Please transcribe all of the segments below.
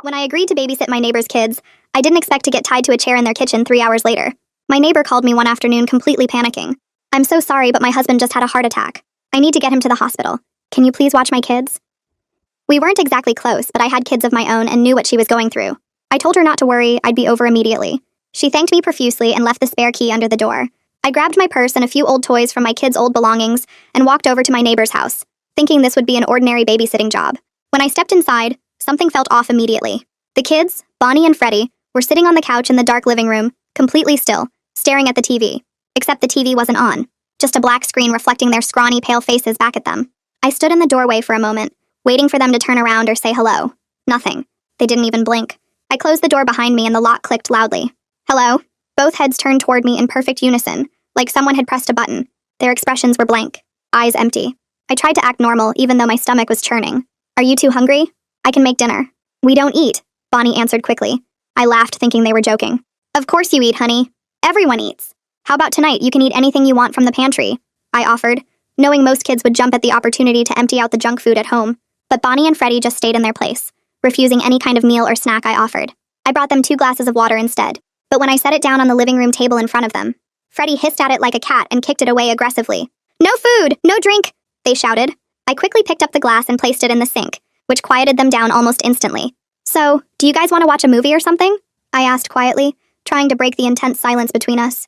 When I agreed to babysit my neighbor's kids, I didn't expect to get tied to a chair in their kitchen 3 hours later. My neighbor called me one afternoon completely panicking. "I'm so sorry, but my husband just had a heart attack. I need to get him to the hospital. Can you please watch my kids?" We weren't exactly close, but I had kids of my own and knew what she was going through. I told her not to worry, I'd be over immediately. She thanked me profusely and left the spare key under the door. I grabbed my purse and a few old toys from my kids' old belongings and walked over to my neighbor's house, thinking this would be an ordinary babysitting job. When I stepped inside, something felt off immediately. The kids, Bonnie and Freddie, were sitting on the couch in the dark living room, completely still, staring at the TV. Except the TV wasn't on, just a black screen reflecting their scrawny, pale faces back at them. I stood in the doorway for a moment, waiting for them to turn around or say hello. Nothing. They didn't even blink. I closed the door behind me and the lock clicked loudly. "Hello?" Both heads turned toward me in perfect unison, like someone had pressed a button. Their expressions were blank, eyes empty. I tried to act normal, even though my stomach was churning. "Are you too hungry? I can make dinner." "We don't eat," Bonnie answered quickly. I laughed, thinking they were joking. "Of course you eat, honey. Everyone eats. How about tonight? You can eat anything you want from the pantry," I offered, knowing most kids would jump at the opportunity to empty out the junk food at home. But Bonnie and Freddie just stayed in their place, refusing any kind of meal or snack I offered. I brought them 2 glasses of water instead, but when I set it down on the living room table in front of them, Freddie hissed at it like a cat and kicked it away aggressively. "No food! No drink!" they shouted. I quickly picked up the glass and placed it in the sink, which quieted them down almost instantly. "So, do you guys want to watch a movie or something?" I asked quietly, trying to break the intense silence between us.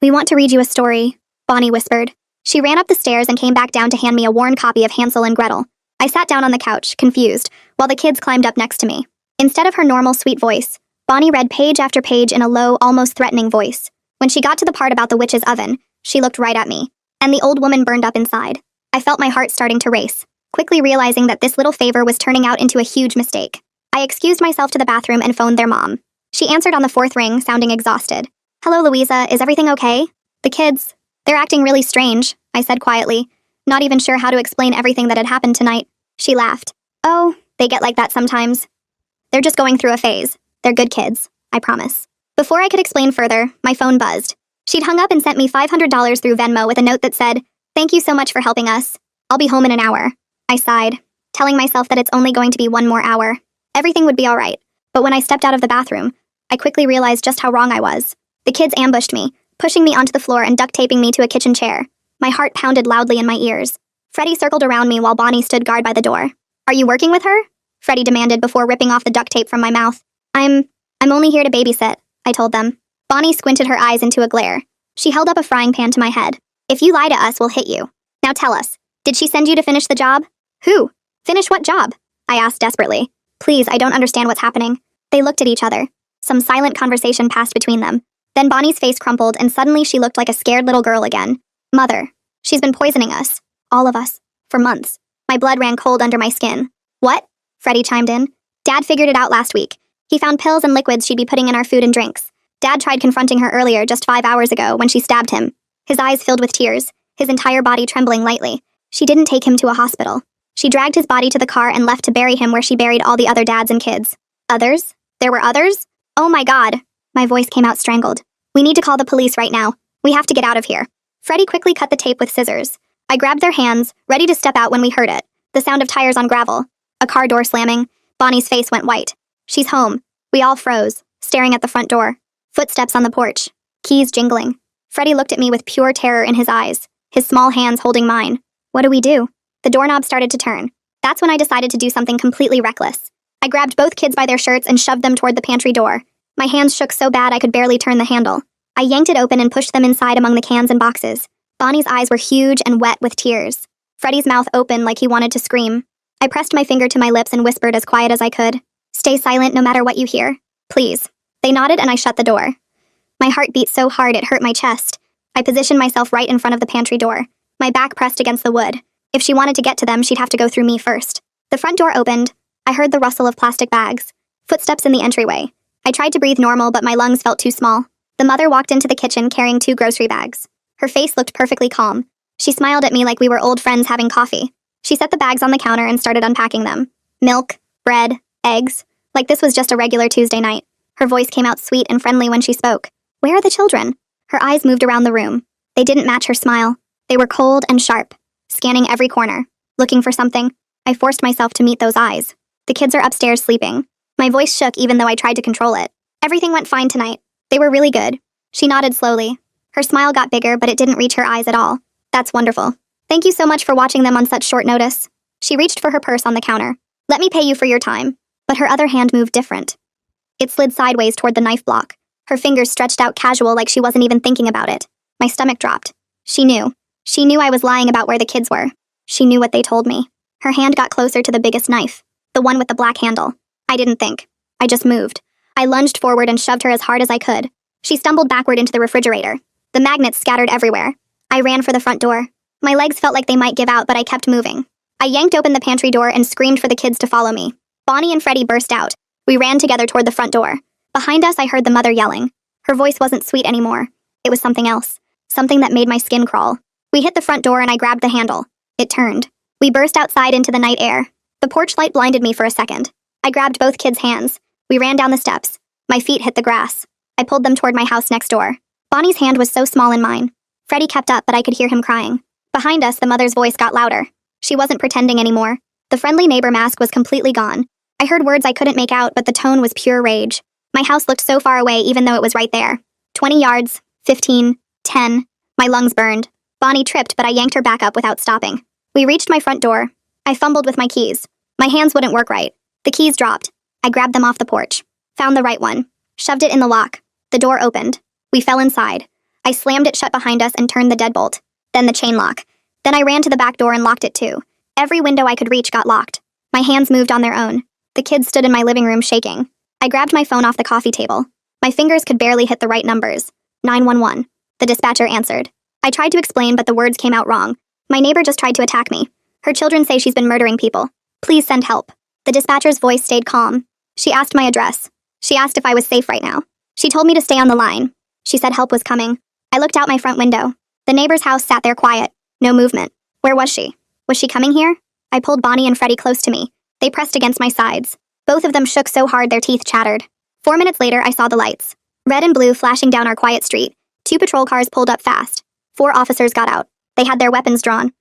"We want to read you a story," Bonnie whispered. She ran up the stairs and came back down to hand me a worn copy of Hansel and Gretel. I sat down on the couch, confused, while the kids climbed up next to me. Instead of her normal sweet voice, Bonnie read page after page in a low, almost threatening voice. When she got to the part about the witch's oven, she looked right at me, and the old woman burned up inside. I felt my heart starting to race, quickly realizing that this little favor was turning out into a huge mistake. I excused myself to the bathroom and phoned their mom. She answered on the 4th ring, sounding exhausted. "Hello, Louisa, is everything okay?" "The kids, they're acting really strange," I said quietly, not even sure how to explain everything that had happened tonight. She laughed. "Oh, they get like that sometimes. They're just going through a phase. They're good kids, I promise." Before I could explain further, my phone buzzed. She'd hung up and sent me $500 through Venmo with a note that said, "Thank you so much for helping us. I'll be home in an hour." I sighed, telling myself that it's only going to be 1 more hour. Everything would be all right. But when I stepped out of the bathroom, I quickly realized just how wrong I was. The kids ambushed me, pushing me onto the floor and duct taping me to a kitchen chair. My heart pounded loudly in my ears. Freddie circled around me while Bonnie stood guard by the door. "Are you working with her?" Freddie demanded before ripping off the duct tape from my mouth. I'm only here to babysit," I told them. Bonnie squinted her eyes into a glare. She held up a frying pan to my head. "If you lie to us, we'll hit you. Now tell us, did she send you to finish the job?" "Who? Finish what job?" I asked desperately. "Please, I don't understand what's happening." They looked at each other. Some silent conversation passed between them. Then Bonnie's face crumpled and suddenly she looked like a scared little girl again. "Mother, she's been poisoning us. All of us. For months." My blood ran cold under my skin. "What?" Freddie chimed in. "Dad figured it out last week. He found pills and liquids she'd be putting in our food and drinks. Dad tried confronting her earlier, just 5 hours ago, when she stabbed him. His eyes filled with tears, his entire body trembling lightly. She didn't take him to a hospital. She dragged his body to the car and left to bury him where she buried all the other dads and kids." "Others? There were others? Oh my God." My voice came out strangled. "We need to call the police right now. We have to get out of here." Freddie quickly cut the tape with scissors. I grabbed their hands, ready to step out when we heard it. The sound of tires on gravel. A car door slamming. Bonnie's face went white. "She's home." We all froze, staring at the front door. Footsteps on the porch. Keys jingling. Freddie looked at me with pure terror in his eyes, his small hands holding mine. "What do we do?" The doorknob started to turn. That's when I decided to do something completely reckless. I grabbed both kids by their shirts and shoved them toward the pantry door. My hands shook so bad I could barely turn the handle. I yanked it open and pushed them inside among the cans and boxes. Bonnie's eyes were huge and wet with tears. Freddie's mouth open like he wanted to scream. I pressed my finger to my lips and whispered as quiet as I could, "Stay silent no matter what you hear. Please." They nodded and I shut the door. My heart beat so hard it hurt my chest. I positioned myself right in front of the pantry door, my back pressed against the wood. If she wanted to get to them, she'd have to go through me first. The front door opened. I heard the rustle of plastic bags. Footsteps in the entryway. I tried to breathe normal, but my lungs felt too small. The mother walked into the kitchen carrying 2 grocery bags. Her face looked perfectly calm. She smiled at me like we were old friends having coffee. She set the bags on the counter and started unpacking them. Milk, bread, eggs. Like this was just a regular Tuesday night. Her voice came out sweet and friendly when she spoke. "Where are the children?" Her eyes moved around the room. They didn't match her smile. They were cold and sharp, scanning every corner, looking for something. I forced myself to meet those eyes. "The kids are upstairs sleeping." My voice shook even though I tried to control it. Everything went fine tonight. They were really good. She nodded slowly. Her smile got bigger, but it didn't reach her eyes at all. That's wonderful. Thank you so much for watching them on such short notice. She reached for her purse on the counter. Let me pay you for your time. But her other hand moved different. It slid sideways toward the knife block. Her fingers stretched out casual like she wasn't even thinking about it. My stomach dropped. She knew. She knew I was lying about where the kids were. She knew what they told me. Her hand got closer to the biggest knife. The one with the black handle. I didn't think. I just moved. I lunged forward and shoved her as hard as I could. She stumbled backward into the refrigerator. The magnets scattered everywhere. I ran for the front door. My legs felt like they might give out, but I kept moving. I yanked open the pantry door and screamed for the kids to follow me. Bonnie and Freddie burst out. We ran together toward the front door. Behind us, I heard the mother yelling. Her voice wasn't sweet anymore. It was something else. Something that made my skin crawl. We hit the front door and I grabbed the handle. It turned. We burst outside into the night air. The porch light blinded me for a second. I grabbed both kids' hands. We ran down the steps. My feet hit the grass. I pulled them toward my house next door. Bonnie's hand was so small in mine. Freddie kept up, but I could hear him crying. Behind us, the mother's voice got louder. She wasn't pretending anymore. The friendly neighbor mask was completely gone. I heard words I couldn't make out, but the tone was pure rage. My house looked so far away even though it was right there. 20 yards, 15, 10. My lungs burned. Bonnie tripped, but I yanked her back up without stopping. We reached my front door. I fumbled with my keys. My hands wouldn't work right. The keys dropped. I grabbed them off the porch. Found the right one. Shoved it in the lock. The door opened. We fell inside. I slammed it shut behind us and turned the deadbolt. Then the chain lock. Then I ran to the back door and locked it too. Every window I could reach got locked. My hands moved on their own. The kids stood in my living room shaking. I grabbed my phone off the coffee table. My fingers could barely hit the right numbers. 911. The dispatcher answered. I tried to explain, but the words came out wrong. My neighbor just tried to attack me. Her children say she's been murdering people. Please send help. The dispatcher's voice stayed calm. She asked my address. She asked if I was safe right now. She told me to stay on the line. She said help was coming. I looked out my front window. The neighbor's house sat there quiet. No movement. Where was she? Was she coming here? I pulled Bonnie and Freddie close to me. They pressed against my sides. Both of them shook so hard their teeth chattered. 4 minutes later, I saw the lights. Red and blue flashing down our quiet street. 2 patrol cars pulled up fast. 4 officers got out. They had their weapons drawn.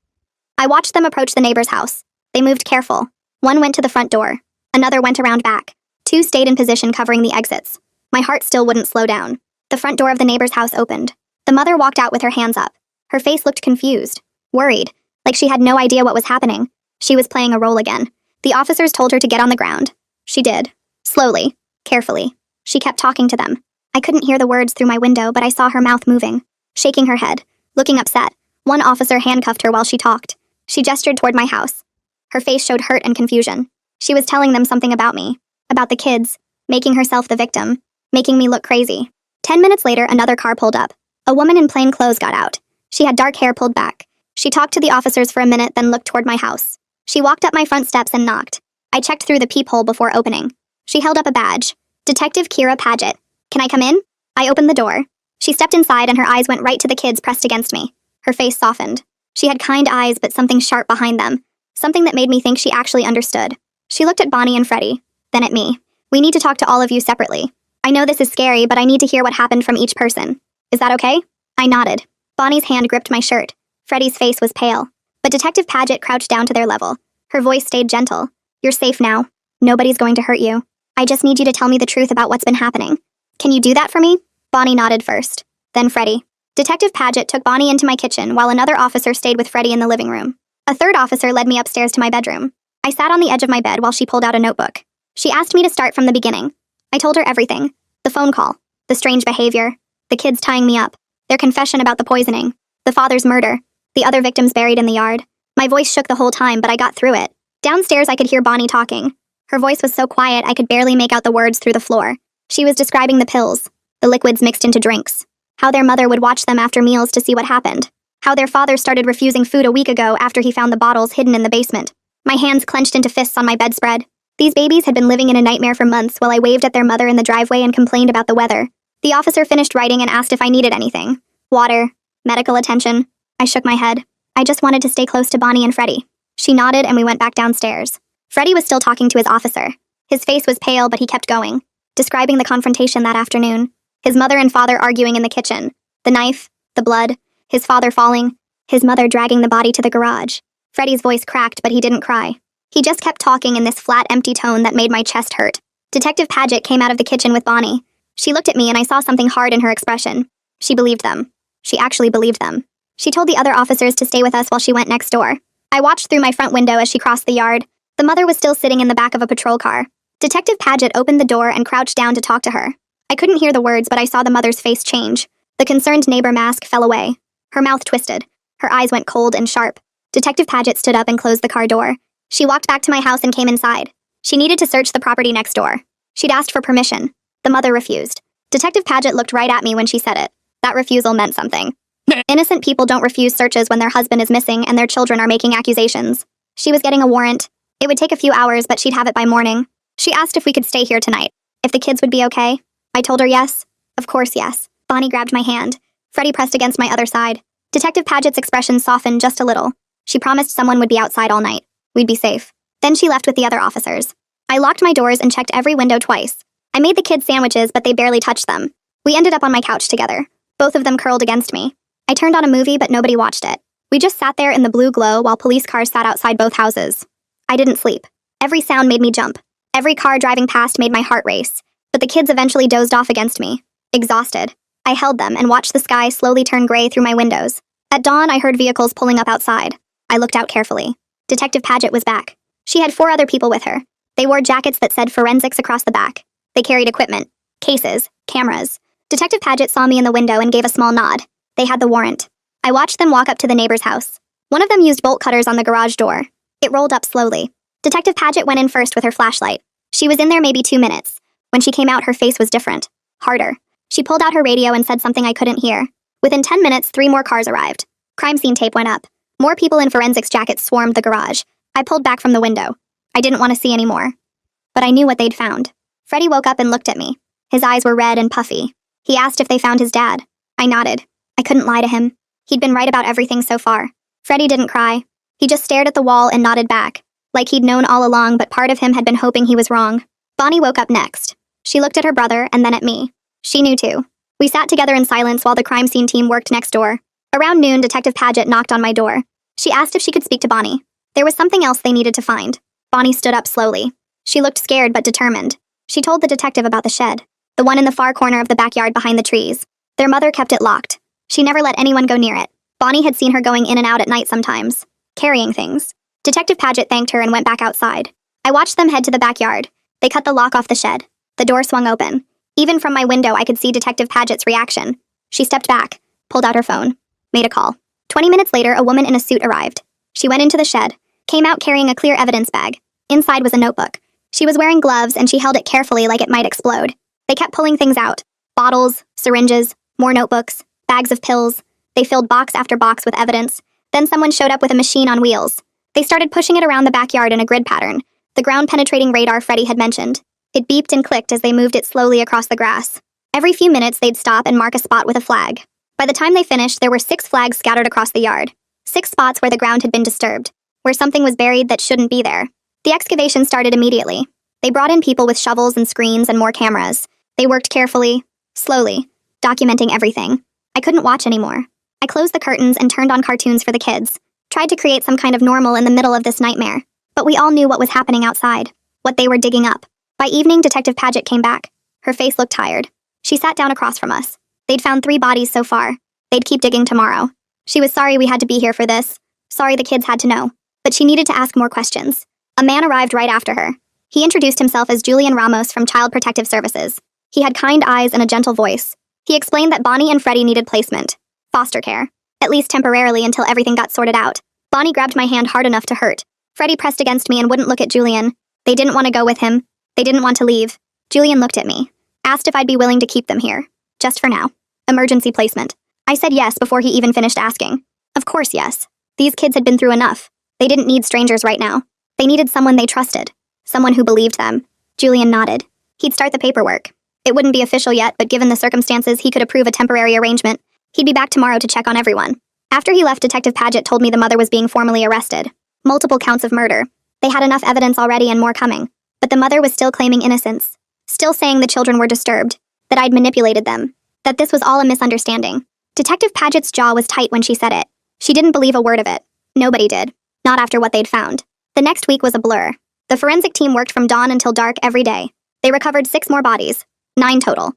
I watched them approach the neighbor's house. They moved careful. One went to the front door. Another went around back. 2 stayed in position covering the exits. My heart still wouldn't slow down. The front door of the neighbor's house opened. The mother walked out with her hands up. Her face looked confused, worried, like she had no idea what was happening. She was playing a role again. The officers told her to get on the ground. She did. Slowly, carefully. She kept talking to them. I couldn't hear the words through my window, but I saw her mouth moving, shaking her head, looking upset. One officer handcuffed her while she talked. She gestured toward my house. Her face showed hurt and confusion. She was telling them something about me, about the kids, making herself the victim, making me look crazy. 10 minutes later, another car pulled up. A woman in plain clothes got out. She had dark hair pulled back. She talked to the officers for a minute, then looked toward my house. She walked up my front steps and knocked. I checked through the peephole before opening. She held up a badge. Detective Kira Paget. Can I come in? I opened the door. She stepped inside and her eyes went right to the kids pressed against me. Her face softened. She had kind eyes, but something sharp behind them. Something that made me think she actually understood. She looked at Bonnie and Freddie, then at me. We need to talk to all of you separately. I know this is scary, but I need to hear what happened from each person. Is that okay? I nodded. Bonnie's hand gripped my shirt. Freddie's face was pale. But Detective Paget crouched down to their level. Her voice stayed gentle. You're safe now. Nobody's going to hurt you. I just need you to tell me the truth about what's been happening. Can you do that for me? Bonnie nodded first. Then Freddie. Detective Paget took Bonnie into my kitchen while another officer stayed with Freddie in the living room. A third officer led me upstairs to my bedroom. I sat on the edge of my bed while she pulled out a notebook. She asked me to start from the beginning. I told her everything. The phone call. The strange behavior. The kids tying me up. Their confession about the poisoning. The father's murder. The other victims buried in the yard. My voice shook the whole time, but I got through it. Downstairs, I could hear Bonnie talking. Her voice was so quiet I could barely make out the words through the floor. She was describing the pills, the liquids mixed into drinks, how their mother would watch them after meals to see what happened, how their father started refusing food a week ago after he found the bottles hidden in the basement. My hands clenched into fists on my bedspread. These babies had been living in a nightmare for months while I waved at their mother in the driveway and complained about the weather. The officer finished writing and asked if I needed anything. Water, medical attention. I shook my head. I just wanted to stay close to Bonnie and Freddie. She nodded and we went back downstairs. Freddie was still talking to his officer. His face was pale, but he kept going, describing the confrontation that afternoon. His mother and father arguing in the kitchen. The knife, the blood, his father falling, his mother dragging the body to the garage. Freddie's voice cracked, but he didn't cry. He just kept talking in this flat, empty tone that made my chest hurt. Detective Paget came out of the kitchen with Bonnie. She looked at me and I saw something hard in her expression. She believed them. She actually believed them. She told the other officers to stay with us while she went next door. I watched through my front window as she crossed the yard. The mother was still sitting in the back of a patrol car. Detective Paget opened the door and crouched down to talk to her. I couldn't hear the words, but I saw the mother's face change. The concerned neighbor mask fell away. Her mouth twisted. Her eyes went cold and sharp. Detective Paget stood up and closed the car door. She walked back to my house and came inside. She needed to search the property next door. She'd asked for permission. The mother refused. Detective Paget looked right at me when she said it. That refusal meant something. Innocent people don't refuse searches when their husband is missing and their children are making accusations. She was getting a warrant. It would take a few hours, but she'd have it by morning. She asked if we could stay here tonight. If the kids would be okay. I told her yes. Of course, yes. Bonnie grabbed my hand. Freddie pressed against my other side. Detective Paget's expression softened just a little. She promised someone would be outside all night. We'd be safe. Then she left with the other officers. I locked my doors and checked every window twice. I made the kids sandwiches, but they barely touched them. We ended up on my couch together. Both of them curled against me. I turned on a movie, but nobody watched it. We just sat there in the blue glow while police cars sat outside both houses. I didn't sleep. Every sound made me jump. Every car driving past made my heart race. But the kids eventually dozed off against me. Exhausted. I held them and watched the sky slowly turn gray through my windows. At dawn, I heard vehicles pulling up outside. I looked out carefully. Detective Paget was back. She had 4 other people with her. They wore jackets that said forensics across the back. They carried equipment, cases, cameras. Detective Paget saw me in the window and gave a small nod. They had the warrant. I watched them walk up to the neighbor's house. One of them used bolt cutters on the garage door. It rolled up slowly. Detective Paget went in first with her flashlight. She was in there maybe 2 minutes. When she came out, her face was different. Harder. She pulled out her radio and said something I couldn't hear. Within 10 minutes, 3 more cars arrived. Crime scene tape went up. More people in forensics jackets swarmed the garage. I pulled back from the window. I didn't want to see any more. But I knew what they'd found. Freddie woke up and looked at me. His eyes were red and puffy. He asked if they found his dad. I nodded. I couldn't lie to him. He'd been right about everything so far. Freddie didn't cry. He just stared at the wall and nodded back, like he'd known all along, but part of him had been hoping he was wrong. Bonnie woke up next. She looked at her brother and then at me. She knew too. We sat together in silence while the crime scene team worked next door. Around noon, Detective Paget knocked on my door. She asked if she could speak to Bonnie. There was something else they needed to find. Bonnie stood up slowly. She looked scared but determined. She told the detective about the shed, the one in the far corner of the backyard behind the trees. Their mother kept it locked. She never let anyone go near it. Bonnie had seen her going in and out at night sometimes, carrying things. Detective Paget thanked her and went back outside. I watched them head to the backyard. They cut the lock off the shed. The door swung open. Even from my window, I could see Detective Paget's reaction. She stepped back, pulled out her phone, made a call. 20 minutes later, a woman in a suit arrived. She went into the shed, came out carrying a clear evidence bag. Inside was a notebook. She was wearing gloves and she held it carefully like it might explode. They kept pulling things out. Bottles, syringes, more notebooks, bags of pills. They filled box after box with evidence. Then someone showed up with a machine on wheels. They started pushing it around the backyard in a grid pattern, the ground-penetrating radar Freddie had mentioned. It beeped and clicked as they moved it slowly across the grass. Every few minutes, they'd stop and mark a spot with a flag. By the time they finished, there were 6 flags scattered across the yard. 6 spots where the ground had been disturbed, where something was buried that shouldn't be there. The excavation started immediately. They brought in people with shovels and screens and more cameras. They worked carefully, slowly, documenting everything. I couldn't watch anymore. I closed the curtains and turned on cartoons for the kids. Tried to create some kind of normal in the middle of this nightmare. But we all knew what was happening outside, what they were digging up. By evening, Detective Paget came back. Her face looked tired. She sat down across from us. They'd found 3 bodies so far. They'd keep digging tomorrow. She was sorry we had to be here for this. Sorry the kids had to know. But she needed to ask more questions. A man arrived right after her. He introduced himself as Julian Ramos from Child Protective Services. He had kind eyes and a gentle voice. He explained that Bonnie and Freddie needed placement. Foster care. At least temporarily until everything got sorted out. Bonnie grabbed my hand hard enough to hurt. Freddie pressed against me and wouldn't look at Julian. They didn't want to go with him. They didn't want to leave. Julian looked at me. Asked if I'd be willing to keep them here. Just for now. Emergency placement. I said yes before he even finished asking. Of course yes. These kids had been through enough. They didn't need strangers right now. They needed someone they trusted. Someone who believed them. Julian nodded. He'd start the paperwork. It wouldn't be official yet, but given the circumstances, he could approve a temporary arrangement. He'd be back tomorrow to check on everyone. After he left, Detective Paget told me the mother was being formally arrested. Multiple counts of murder. They had enough evidence already and more coming. But the mother was still claiming innocence. Still saying the children were disturbed. That I'd manipulated them. That this was all a misunderstanding. Detective Paget's jaw was tight when she said it. She didn't believe a word of it. Nobody did. Not after what they'd found. The next week was a blur. The forensic team worked from dawn until dark every day. They recovered 6 more bodies, 9 total.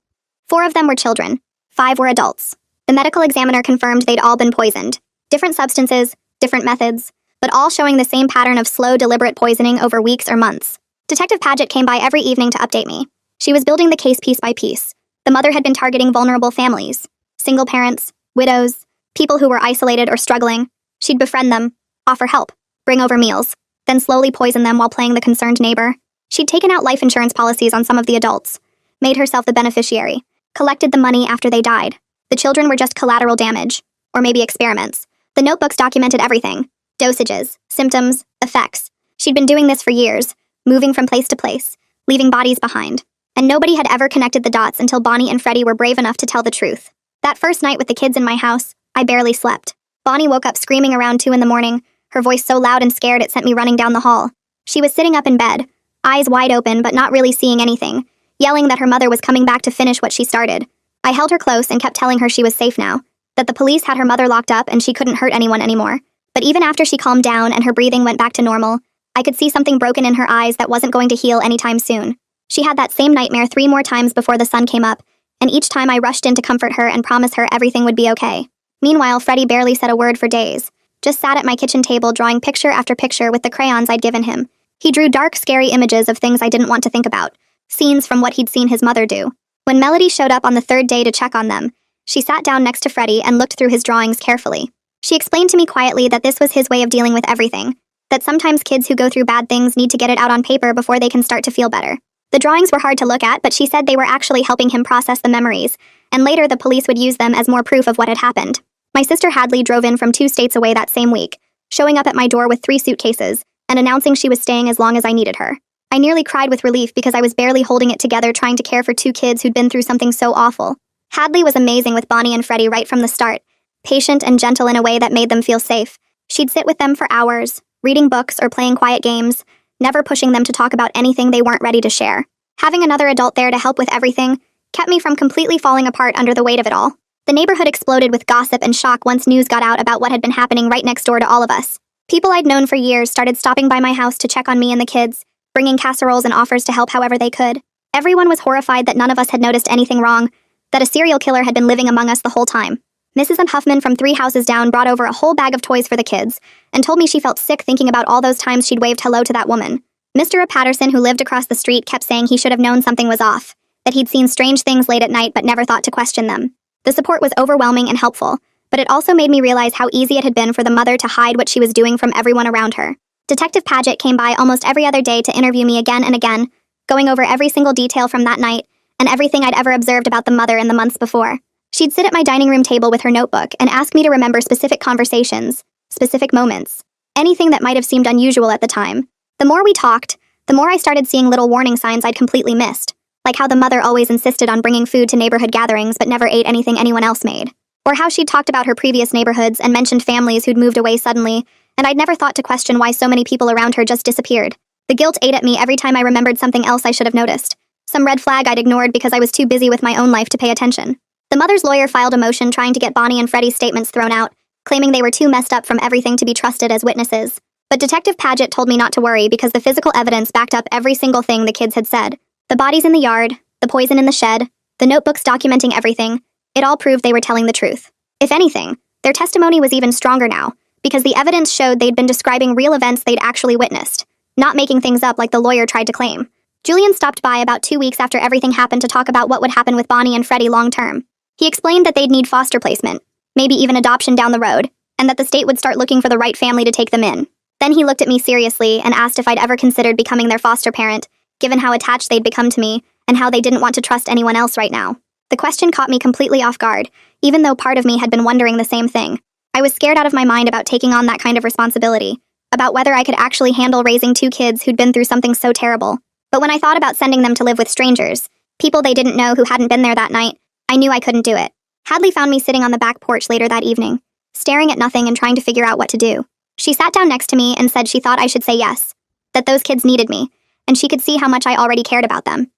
4 of them were children, 5 were adults. The medical examiner confirmed they'd all been poisoned. Different substances, different methods, but all showing the same pattern of slow, deliberate poisoning over weeks or months. Detective Paget came by every evening to update me. She was building the case piece by piece. The mother had been targeting vulnerable families, single parents, widows, people who were isolated or struggling. She'd befriend them, offer help, bring over meals, then slowly poison them while playing the concerned neighbor. She'd taken out life insurance policies on some of the adults, made herself the beneficiary, collected the money after they died. The children were just collateral damage, or maybe experiments. The notebooks documented everything: dosages, symptoms, effects. She'd been doing this for years, moving from place to place, leaving bodies behind. And nobody had ever connected the dots until Bonnie and Freddie were brave enough to tell the truth. That first night with the kids in my house, I barely slept. Bonnie woke up screaming around 2 in the morning, her voice so loud and scared it sent me running down the hall. She was sitting up in bed, eyes wide open but not really seeing anything, yelling that her mother was coming back to finish what she started. I held her close and kept telling her she was safe now, that the police had her mother locked up and she couldn't hurt anyone anymore. But even after she calmed down and her breathing went back to normal, I could see something broken in her eyes that wasn't going to heal anytime soon. She had that same nightmare 3 more times before the sun came up, and each time I rushed in to comfort her and promise her everything would be okay. Meanwhile, Freddie barely said a word for days, just sat at my kitchen table drawing picture after picture with the crayons I'd given him. He drew dark, scary images of things I didn't want to think about, scenes from what he'd seen his mother do. When Melody showed up on the 3rd day to check on them, she sat down next to Freddie and looked through his drawings carefully. She explained to me quietly that this was his way of dealing with everything, that sometimes kids who go through bad things need to get it out on paper before they can start to feel better. The drawings were hard to look at, but she said they were actually helping him process the memories, and later the police would use them as more proof of what had happened. My sister Hadley drove in from 2 states away that same week, showing up at my door with 3 suitcases, and announcing she was staying as long as I needed her. I nearly cried with relief because I was barely holding it together trying to care for 2 kids who'd been through something so awful. Hadley was amazing with Bonnie and Freddie right from the start, patient and gentle in a way that made them feel safe. She'd sit with them for hours, reading books or playing quiet games, never pushing them to talk about anything they weren't ready to share. Having another adult there to help with everything kept me from completely falling apart under the weight of it all. The neighborhood exploded with gossip and shock once news got out about what had been happening right next door to all of us. People I'd known for years started stopping by my house to check on me and the kids, bringing casseroles and offers to help however they could. Everyone was horrified that none of us had noticed anything wrong, that a serial killer had been living among us the whole time. Mrs. M. Huffman from 3 houses down brought over a whole bag of toys for the kids, and told me she felt sick thinking about all those times she'd waved hello to that woman. Mr. Patterson, who lived across the street, kept saying he should have known something was off, that he'd seen strange things late at night but never thought to question them. The support was overwhelming and helpful, but it also made me realize how easy it had been for the mother to hide what she was doing from everyone around her. Detective Paget came by almost every other day to interview me again and again, going over every single detail from that night and everything I'd ever observed about the mother in the months before. She'd sit at my dining room table with her notebook and ask me to remember specific conversations, specific moments, anything that might have seemed unusual at the time. The more we talked, the more I started seeing little warning signs I'd completely missed, like how the mother always insisted on bringing food to neighborhood gatherings but never ate anything anyone else made, or how she'd talked about her previous neighborhoods and mentioned families who'd moved away suddenly, and I'd never thought to question why so many people around her just disappeared. The guilt ate at me every time I remembered something else I should have noticed, some red flag I'd ignored because I was too busy with my own life to pay attention. The mother's lawyer filed a motion trying to get Bonnie and Freddie's statements thrown out, claiming they were too messed up from everything to be trusted as witnesses. But Detective Paget told me not to worry because the physical evidence backed up every single thing the kids had said. The bodies in the yard, the poison in the shed, the notebooks documenting everything, it all proved they were telling the truth. If anything, their testimony was even stronger now, because the evidence showed they'd been describing real events they'd actually witnessed, not making things up like the lawyer tried to claim. Julian stopped by about 2 weeks after everything happened to talk about what would happen with Bonnie and Freddie long term. He explained that they'd need foster placement, maybe even adoption down the road, and that the state would start looking for the right family to take them in. Then he looked at me seriously and asked if I'd ever considered becoming their foster parent, given how attached they'd become to me and how they didn't want to trust anyone else right now. The question caught me completely off guard, even though part of me had been wondering the same thing. I was scared out of my mind about taking on that kind of responsibility, about whether I could actually handle raising 2 kids who'd been through something so terrible. But when I thought about sending them to live with strangers, people they didn't know who hadn't been there that night, I knew I couldn't do it. Hadley found me sitting on the back porch later that evening, staring at nothing and trying to figure out what to do. She sat down next to me and said she thought I should say yes, that those kids needed me, and she could see how much I already cared about them.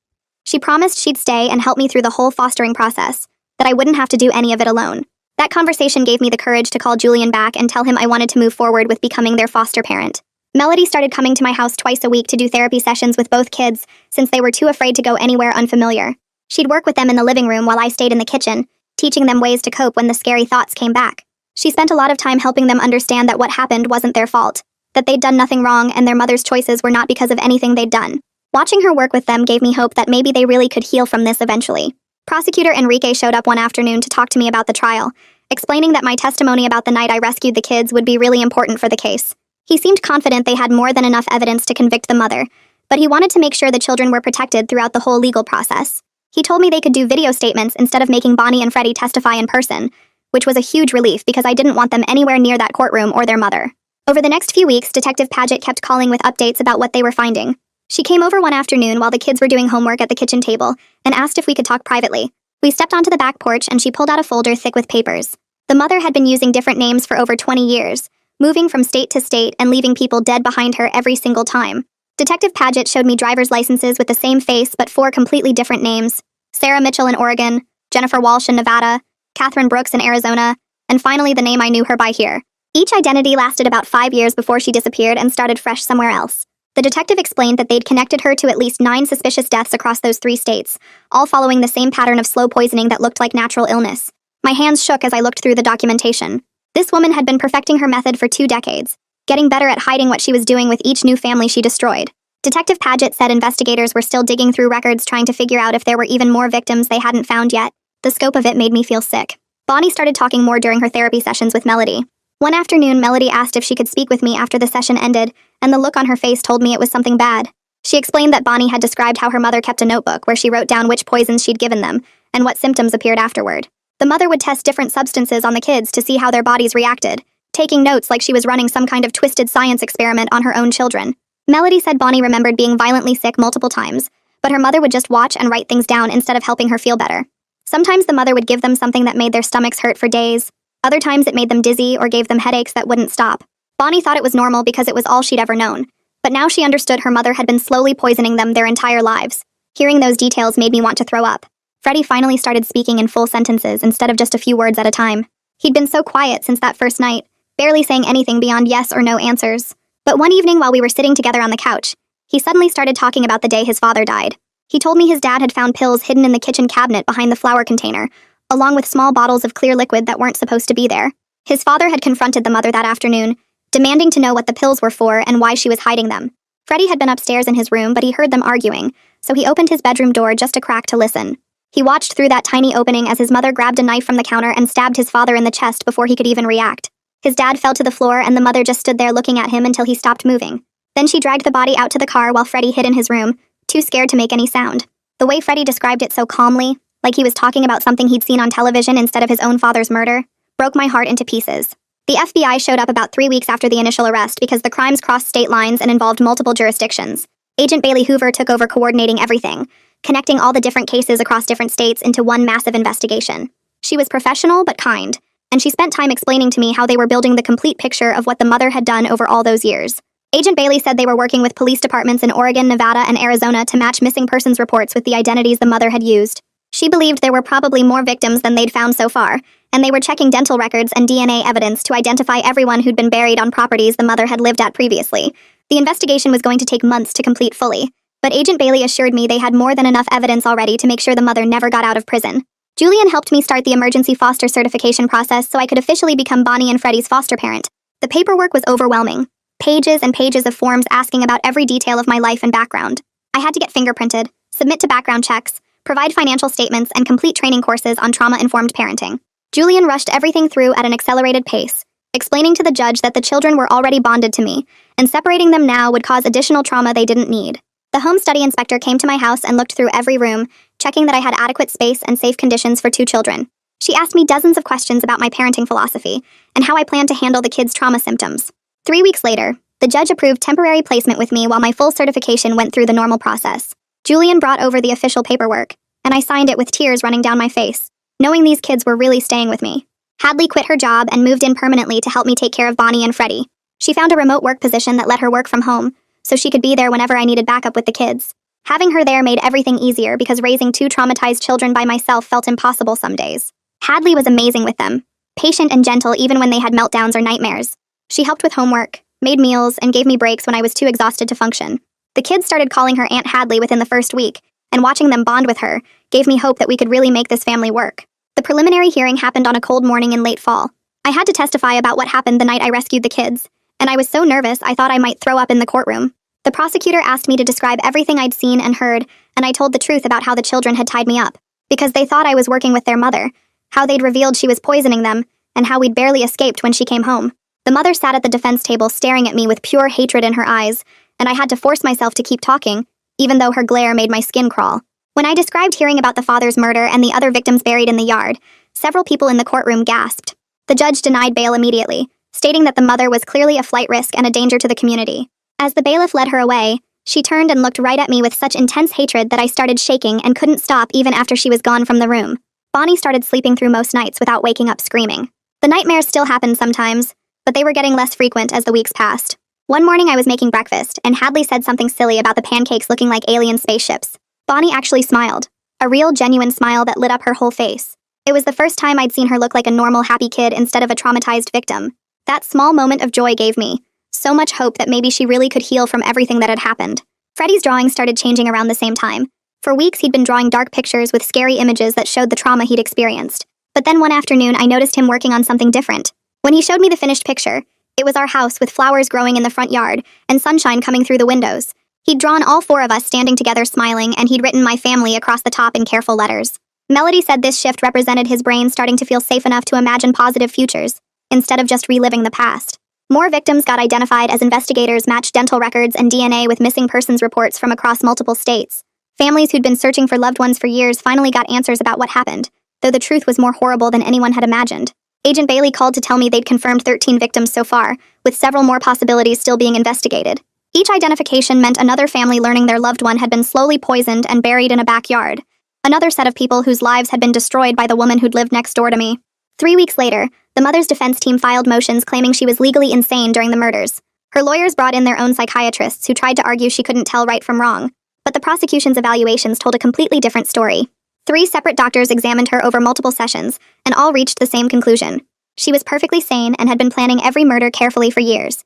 She promised she'd stay and help me through the whole fostering process, that I wouldn't have to do any of it alone. That conversation gave me the courage to call Julian back and tell him I wanted to move forward with becoming their foster parent. Melody started coming to my house twice a week to do therapy sessions with both kids since they were too afraid to go anywhere unfamiliar. She'd work with them in the living room while I stayed in the kitchen, teaching them ways to cope when the scary thoughts came back. She spent a lot of time helping them understand that what happened wasn't their fault, that they'd done nothing wrong and their mother's choices were not because of anything they'd done. Watching her work with them gave me hope that maybe they really could heal from this eventually. Prosecutor Enrique showed up one afternoon to talk to me about the trial, explaining that my testimony about the night I rescued the kids would be really important for the case. He seemed confident they had more than enough evidence to convict the mother, but he wanted to make sure the children were protected throughout the whole legal process. He told me they could do video statements instead of making Bonnie and Freddie testify in person, which was a huge relief because I didn't want them anywhere near that courtroom or their mother. Over the next few weeks, Detective Paget kept calling with updates about what they were finding. She came over one afternoon while the kids were doing homework at the kitchen table and asked if we could talk privately. We stepped onto the back porch and she pulled out a folder thick with papers. The mother had been using different names for over 20 years, moving from state to state and leaving people dead behind her every single time. Detective Paget showed me driver's licenses with the same face but 4 completely different names: Sarah Mitchell in Oregon, Jennifer Walsh in Nevada, Catherine Brooks in Arizona, and finally the name I knew her by here. Each identity lasted about 5 years before she disappeared and started fresh somewhere else. The detective explained that they'd connected her to at least 9 suspicious deaths across those 3 states, all following the same pattern of slow poisoning that looked like natural illness. My hands shook as I looked through the documentation. This woman had been perfecting her method for 2 decades, getting better at hiding what she was doing with each new family she destroyed. Detective Paget said investigators were still digging through records trying to figure out if there were even more victims they hadn't found yet. The scope of it made me feel sick. Bonnie started talking more during her therapy sessions with Melody. One afternoon, Melody asked if she could speak with me after the session ended, and the look on her face told me it was something bad. She explained that Bonnie had described how her mother kept a notebook where she wrote down which poisons she'd given them and what symptoms appeared afterward. The mother would test different substances on the kids to see how their bodies reacted, taking notes like she was running some kind of twisted science experiment on her own children. Melody said Bonnie remembered being violently sick multiple times, but her mother would just watch and write things down instead of helping her feel better. Sometimes the mother would give them something that made their stomachs hurt for days. Other times it made them dizzy or gave them headaches that wouldn't stop. Bonnie thought it was normal because it was all she'd ever known, but now she understood her mother had been slowly poisoning them their entire lives. Hearing those details made me want to throw up. Freddie finally started speaking in full sentences instead of just a few words at a time. He'd been so quiet since that first night, barely saying anything beyond yes or no answers. But one evening while we were sitting together on the couch, he suddenly started talking about the day his father died. He told me his dad had found pills hidden in the kitchen cabinet behind the flour container, along with small bottles of clear liquid that weren't supposed to be there. His father had confronted the mother that afternoon, demanding to know what the pills were for and why she was hiding them. Freddie had been upstairs in his room, but he heard them arguing, so he opened his bedroom door just a crack to listen. He watched through that tiny opening as his mother grabbed a knife from the counter and stabbed his father in the chest before he could even react. His dad fell to the floor and the mother just stood there looking at him until he stopped moving. Then she dragged the body out to the car while Freddie hid in his room, too scared to make any sound. The way Freddie described it so calmly, like he was talking about something he'd seen on television instead of his own father's murder, broke my heart into pieces. The FBI showed up about 3 weeks after the initial arrest because the crimes crossed state lines and involved multiple jurisdictions. Agent Bailey Hoover took over coordinating everything, connecting all the different cases across different states into one massive investigation. She was professional but kind, and she spent time explaining to me how they were building the complete picture of what the mother had done over all those years. Agent Bailey said they were working with police departments in Oregon, Nevada, and Arizona to match missing persons reports with the identities the mother had used. She believed there were probably more victims than they'd found so far, and they were checking dental records and DNA evidence to identify everyone who'd been buried on properties the mother had lived at previously. The investigation was going to take months to complete fully, but Agent Bailey assured me they had more than enough evidence already to make sure the mother never got out of prison. Julian helped me start the emergency foster certification process so I could officially become Bonnie and Freddie's foster parent. The paperwork was overwhelming. Pages and pages of forms asking about every detail of my life and background. I had to get fingerprinted, submit to background checks, provide financial statements, and complete training courses on trauma-informed parenting. Julian rushed everything through at an accelerated pace, explaining to the judge that the children were already bonded to me, and separating them now would cause additional trauma they didn't need. The home study inspector came to my house and looked through every room, checking that I had adequate space and safe conditions for 2 children. She asked me dozens of questions about my parenting philosophy and how I planned to handle the kids' trauma symptoms. 3 weeks later, the judge approved temporary placement with me while my full certification went through the normal process. Julian brought over the official paperwork, and I signed it with tears running down my face, knowing these kids were really staying with me. Hadley quit her job and moved in permanently to help me take care of Bonnie and Freddie. She found a remote work position that let her work from home, so she could be there whenever I needed backup with the kids. Having her there made everything easier because raising 2 traumatized children by myself felt impossible some days. Hadley was amazing with them, patient and gentle even when they had meltdowns or nightmares. She helped with homework, made meals, and gave me breaks when I was too exhausted to function. The kids started calling her Aunt Hadley within the first week, and watching them bond with her gave me hope that we could really make this family work. The preliminary hearing happened on a cold morning in late fall. I had to testify about what happened the night I rescued the kids, and I was so nervous I thought I might throw up in the courtroom. The prosecutor asked me to describe everything I'd seen and heard, and I told the truth about how the children had tied me up, because they thought I was working with their mother, how they'd revealed she was poisoning them, and how we'd barely escaped when she came home. The mother sat at the defense table staring at me with pure hatred in her eyes, and I had to force myself to keep talking, even though her glare made my skin crawl. When I described hearing about the father's murder and the other victims buried in the yard, several people in the courtroom gasped. The judge denied bail immediately, stating that the mother was clearly a flight risk and a danger to the community. As the bailiff led her away, she turned and looked right at me with such intense hatred that I started shaking and couldn't stop even after she was gone from the room. Bonnie started sleeping through most nights without waking up screaming. The nightmares still happened sometimes, but they were getting less frequent as the weeks passed. One morning I was making breakfast, and Hadley said something silly about the pancakes looking like alien spaceships. Bonnie actually smiled, a real, genuine smile that lit up her whole face. It was the first time I'd seen her look like a normal, happy kid instead of a traumatized victim. That small moment of joy gave me so much hope that maybe she really could heal from everything that had happened. Freddie's drawing started changing around the same time. For weeks, he'd been drawing dark pictures with scary images that showed the trauma he'd experienced. But then one afternoon, I noticed him working on something different. When he showed me the finished picture, it was our house with flowers growing in the front yard and sunshine coming through the windows. He'd drawn all four of us standing together smiling, and he'd written my family across the top in careful letters. Melody said this shift represented his brain starting to feel safe enough to imagine positive futures, instead of just reliving the past. More victims got identified as investigators matched dental records and DNA with missing persons reports from across multiple states. Families who'd been searching for loved ones for years finally got answers about what happened, though the truth was more horrible than anyone had imagined. Agent Bailey called to tell me they'd confirmed 13 victims so far, with several more possibilities still being investigated. Each identification meant another family learning their loved one had been slowly poisoned and buried in a backyard. Another set of people whose lives had been destroyed by the woman who'd lived next door to me. 3 weeks later, the mother's defense team filed motions claiming she was legally insane during the murders. Her lawyers brought in their own psychiatrists who tried to argue she couldn't tell right from wrong, but the prosecution's evaluations told a completely different story. 3 separate doctors examined her over multiple sessions, and all reached the same conclusion. She was perfectly sane and had been planning every murder carefully for years.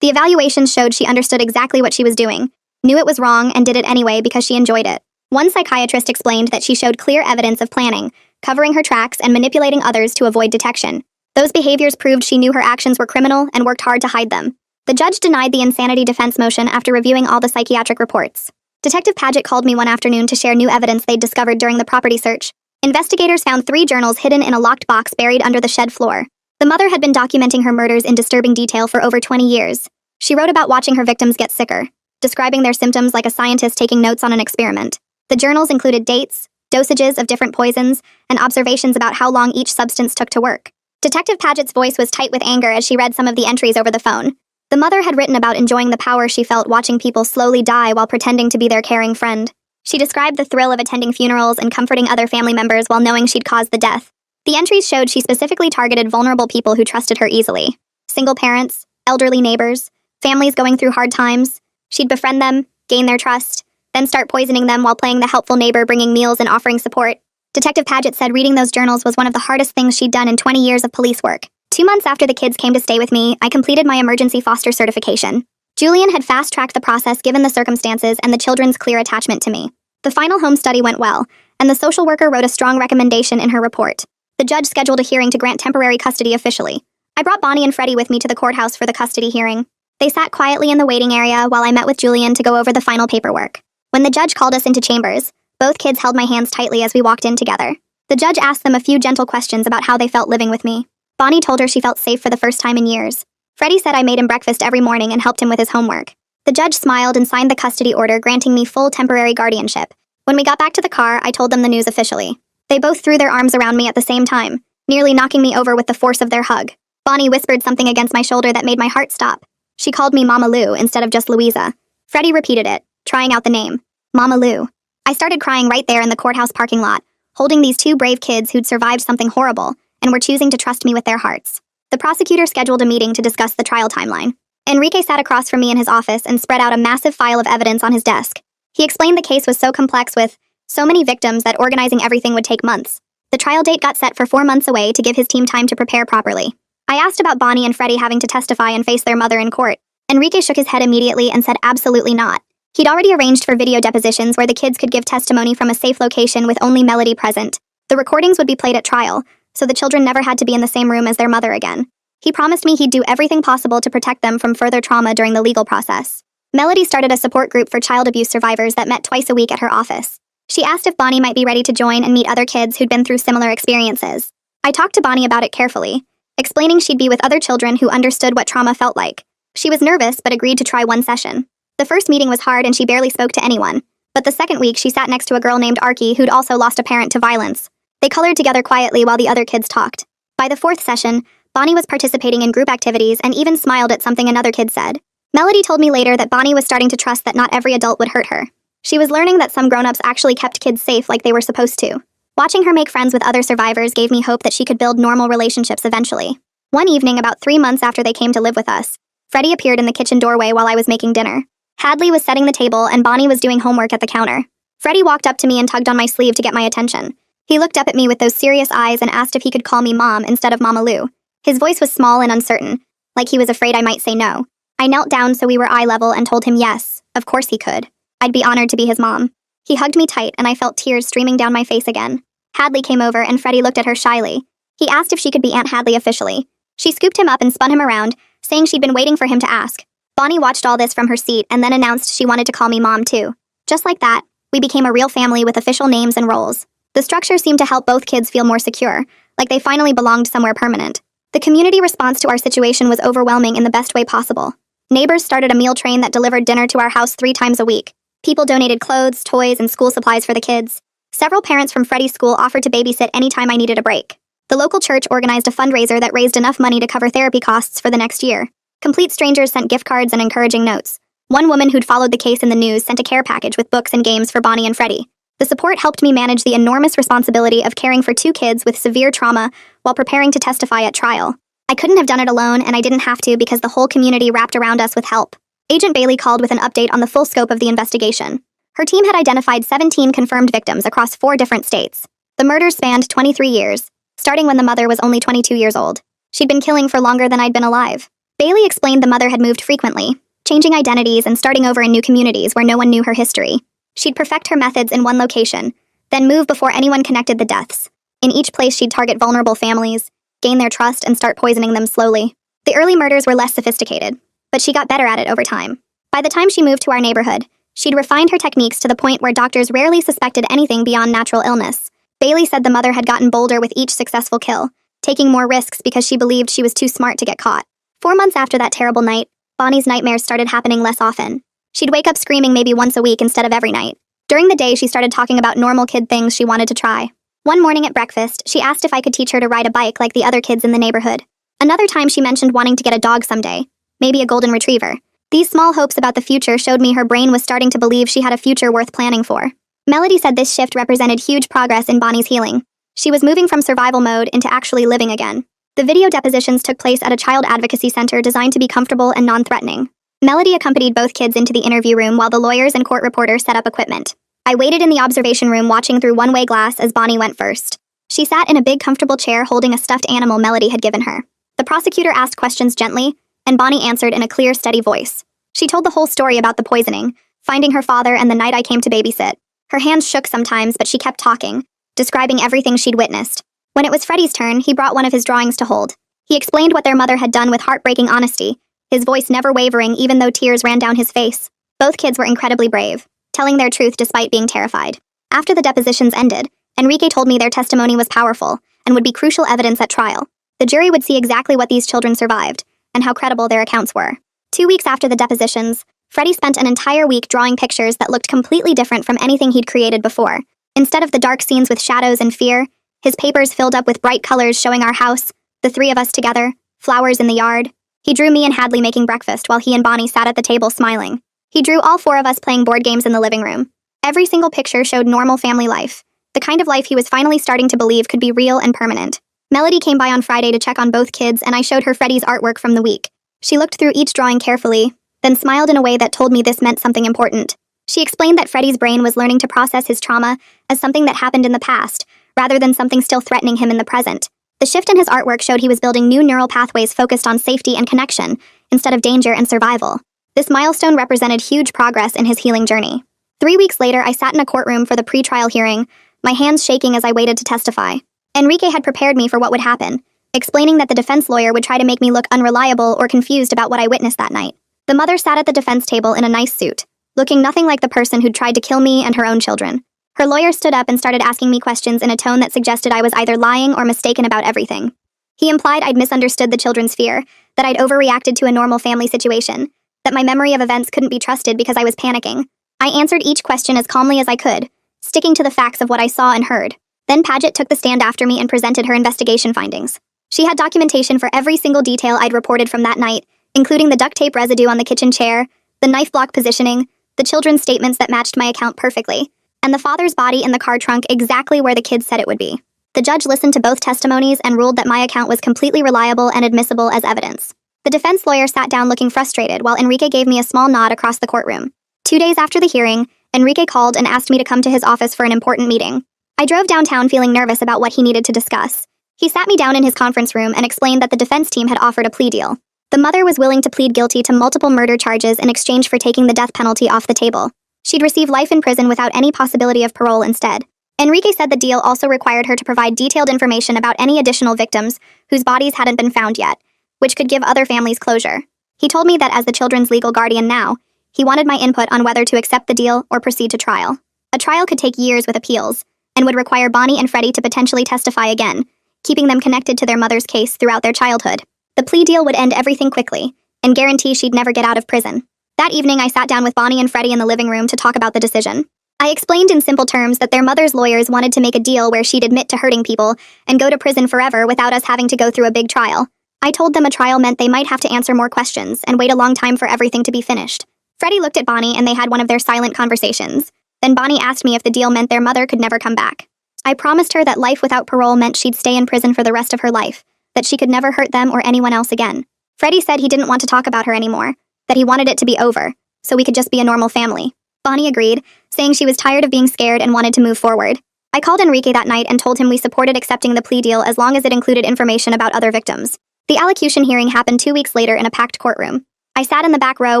The evaluations showed she understood exactly what she was doing, knew it was wrong, and did it anyway because she enjoyed it. One psychiatrist explained that she showed clear evidence of planning, covering her tracks and manipulating others to avoid detection. Those behaviors proved she knew her actions were criminal and worked hard to hide them. The judge denied the insanity defense motion after reviewing all the psychiatric reports. Detective Paget called me one afternoon to share new evidence they'd discovered during the property search. Investigators found 3 journals hidden in a locked box buried under the shed floor. The mother had been documenting her murders in disturbing detail for over 20 years. She wrote about watching her victims get sicker, describing their symptoms like a scientist taking notes on an experiment. The journals included dates, dosages of different poisons, and observations about how long each substance took to work. Detective Paget's voice was tight with anger as she read some of the entries over the phone. The mother had written about enjoying the power she felt watching people slowly die while pretending to be their caring friend. She described the thrill of attending funerals and comforting other family members while knowing she'd caused the death. The entries showed she specifically targeted vulnerable people who trusted her easily. Single parents, elderly neighbors, families going through hard times. She'd befriend them, gain their trust, then start poisoning them while playing the helpful neighbor, bringing meals and offering support. Detective Paget said reading those journals was one of the hardest things she'd done in 20 years of police work. 2 months after the kids came to stay with me, I completed my emergency foster certification. Julian had fast-tracked the process given the circumstances and the children's clear attachment to me. The final home study went well, and the social worker wrote a strong recommendation in her report. The judge scheduled a hearing to grant temporary custody officially. I brought Bonnie and Freddie with me to the courthouse for the custody hearing. They sat quietly in the waiting area while I met with Julian to go over the final paperwork. When the judge called us into chambers, both kids held my hands tightly as we walked in together. The judge asked them a few gentle questions about how they felt living with me. Bonnie told her she felt safe for the first time in years. Freddie said I made him breakfast every morning and helped him with his homework. The judge smiled and signed the custody order granting me full temporary guardianship. When we got back to the car, I told them the news officially. They both threw their arms around me at the same time, nearly knocking me over with the force of their hug. Bonnie whispered something against my shoulder that made my heart stop. She called me Mama Lou instead of just Louisa. Freddie repeated it, trying out the name. Mama Lou. I started crying right there in the courthouse parking lot, holding these 2 brave kids who'd survived something horrible and were choosing to trust me with their hearts. The prosecutor scheduled a meeting to discuss the trial timeline. Enrique sat across from me in his office and spread out a massive file of evidence on his desk. He explained the case was so complex with so many victims that organizing everything would take months. The trial date got set for 4 months away to give his team time to prepare properly. I asked about Bonnie and Freddie having to testify and face their mother in court. Enrique shook his head immediately and said absolutely not. He'd already arranged for video depositions where the kids could give testimony from a safe location with only Melody present. The recordings would be played at trial, so the children never had to be in the same room as their mother again. He promised me he'd do everything possible to protect them from further trauma during the legal process. Melody started a support group for child abuse survivors that met twice a week at her office. She asked if Bonnie might be ready to join and meet other kids who'd been through similar experiences. I talked to Bonnie about it carefully, explaining she'd be with other children who understood what trauma felt like. She was nervous but agreed to try one session. The first meeting was hard and she barely spoke to anyone, but the second week she sat next to a girl named Arky who'd also lost a parent to violence. They colored together quietly while the other kids talked. By the fourth session, Bonnie was participating in group activities and even smiled at something another kid said. Melody told me later that Bonnie was starting to trust that not every adult would hurt her. She was learning that some grown-ups actually kept kids safe like they were supposed to. Watching her make friends with other survivors gave me hope that she could build normal relationships eventually. One evening, about 3 months after they came to live with us, Freddie appeared in the kitchen doorway while I was making dinner. Hadley was setting the table and Bonnie was doing homework at the counter. Freddie walked up to me and tugged on my sleeve to get my attention. He looked up at me with those serious eyes and asked if he could call me Mom instead of Mama Lou. His voice was small and uncertain, like he was afraid I might say no. I knelt down so we were eye level and told him yes, of course he could. I'd be honored to be his mom. He hugged me tight and I felt tears streaming down my face again. Hadley came over and Freddie looked at her shyly. He asked if she could be Aunt Hadley officially. She scooped him up and spun him around, saying she'd been waiting for him to ask. Bonnie watched all this from her seat and then announced she wanted to call me Mom too. Just like that, we became a real family with official names and roles. The structure seemed to help both kids feel more secure, like they finally belonged somewhere permanent. The community response to our situation was overwhelming in the best way possible. Neighbors started a meal train that delivered dinner to our house 3 times a week. People donated clothes, toys, and school supplies for the kids. Several parents from Freddie's school offered to babysit anytime I needed a break. The local church organized a fundraiser that raised enough money to cover therapy costs for the next year. Complete strangers sent gift cards and encouraging notes. One woman who'd followed the case in the news sent a care package with books and games for Bonnie and Freddie. The support helped me manage the enormous responsibility of caring for 2 kids with severe trauma while preparing to testify at trial. I couldn't have done it alone, and I didn't have to because the whole community wrapped around us with help. Agent Bailey called with an update on the full scope of the investigation. Her team had identified 17 confirmed victims across 4 different states. The murders spanned 23 years, starting when the mother was only 22 years old. She'd been killing for longer than I'd been alive. Bailey explained the mother had moved frequently, changing identities and starting over in new communities where no one knew her history. She'd perfect her methods in one location, then move before anyone connected the deaths. In each place, she'd target vulnerable families, gain their trust, and start poisoning them slowly. The early murders were less sophisticated, but she got better at it over time. By the time she moved to our neighborhood, she'd refined her techniques to the point where doctors rarely suspected anything beyond natural illness. Bailey said the mother had gotten bolder with each successful kill, taking more risks because she believed she was too smart to get caught. 4 months after that terrible night, Bonnie's nightmares started happening less often. She'd wake up screaming maybe once a week instead of every night. During the day, she started talking about normal kid things she wanted to try. One morning at breakfast, she asked if I could teach her to ride a bike like the other kids in the neighborhood. Another time she mentioned wanting to get a dog someday, maybe a golden retriever. These small hopes about the future showed me her brain was starting to believe she had a future worth planning for. Melody said this shift represented huge progress in Bonnie's healing. She was moving from survival mode into actually living again. The video depositions took place at a child advocacy center designed to be comfortable and non-threatening. Melody accompanied both kids into the interview room while the lawyers and court reporters set up equipment. I waited in the observation room watching through one-way glass as Bonnie went first. She sat in a big comfortable chair holding a stuffed animal Melody had given her. The prosecutor asked questions gently, and Bonnie answered in a clear, steady voice. She told the whole story about the poisoning, finding her father, and the night I came to babysit. Her hands shook sometimes, but she kept talking, describing everything she'd witnessed. When it was Freddie's turn, he brought one of his drawings to hold. He explained what their mother had done with heartbreaking honesty, his voice never wavering even though tears ran down his face. Both kids were incredibly brave, telling their truth despite being terrified. After the depositions ended, Enrique told me their testimony was powerful and would be crucial evidence at trial. The jury would see exactly what these children survived and how credible their accounts were. 2 weeks after the depositions, Freddie spent an entire week drawing pictures that looked completely different from anything he'd created before. Instead of the dark scenes with shadows and fear, his papers filled up with bright colors showing our house, the 3 of us together, flowers in the yard. He drew me and Hadley making breakfast while he and Bonnie sat at the table smiling. He drew all 4 of us playing board games in the living room. Every single picture showed normal family life, the kind of life he was finally starting to believe could be real and permanent. Melody came by on Friday to check on both kids, and I showed her Freddie's artwork from the week. She looked through each drawing carefully, then smiled in a way that told me this meant something important. She explained that Freddie's brain was learning to process his trauma as something that happened in the past, rather than something still threatening him in the present. The shift in his artwork showed he was building new neural pathways focused on safety and connection, instead of danger and survival. This milestone represented huge progress in his healing journey. 3 weeks later, I sat in a courtroom for the pre-trial hearing, my hands shaking as I waited to testify. Enrique had prepared me for what would happen, explaining that the defense lawyer would try to make me look unreliable or confused about what I witnessed that night. The mother sat at the defense table in a nice suit, looking nothing like the person who'd tried to kill me and her own children. Her lawyer stood up and started asking me questions in a tone that suggested I was either lying or mistaken about everything. He implied I'd misunderstood the children's fear, that I'd overreacted to a normal family situation, that my memory of events couldn't be trusted because I was panicking. I answered each question as calmly as I could, sticking to the facts of what I saw and heard. Then Paget took the stand after me and presented her investigation findings. She had documentation for every single detail I'd reported from that night, including the duct tape residue on the kitchen chair, the knife block positioning, the children's statements that matched my account perfectly, and the father's body in the car trunk exactly where the kids said it would be. The judge listened to both testimonies and ruled that my account was completely reliable and admissible as evidence. The defense lawyer sat down looking frustrated while Enrique gave me a small nod across the courtroom. 2 days after the hearing, Enrique called and asked me to come to his office for an important meeting. I drove downtown feeling nervous about what he needed to discuss. He sat me down in his conference room and explained that the defense team had offered a plea deal. The mother was willing to plead guilty to multiple murder charges in exchange for taking the death penalty off the table. She'd receive life in prison without any possibility of parole instead. Enrique said the deal also required her to provide detailed information about any additional victims whose bodies hadn't been found yet, which could give other families closure. He told me that as the children's legal guardian now, he wanted my input on whether to accept the deal or proceed to trial. A trial could take years with appeals, and would require Bonnie and Freddie to potentially testify again, keeping them connected to their mother's case throughout their childhood. The plea deal would end everything quickly, and guarantee she'd never get out of prison. That evening, I sat down with Bonnie and Freddie in the living room to talk about the decision. I explained in simple terms that their mother's lawyers wanted to make a deal where she'd admit to hurting people and go to prison forever without us having to go through a big trial. I told them a trial meant they might have to answer more questions and wait a long time for everything to be finished. Freddie looked at Bonnie and they had one of their silent conversations. Then Bonnie asked me if the deal meant their mother could never come back. I promised her that life without parole meant she'd stay in prison for the rest of her life, that she could never hurt them or anyone else again. Freddie said he didn't want to talk about her anymore, that he wanted it to be over, so we could just be a normal family. Bonnie agreed, saying she was tired of being scared and wanted to move forward. I called Enrique that night and told him we supported accepting the plea deal as long as it included information about other victims. The allocution hearing happened 2 weeks later in a packed courtroom. I sat in the back row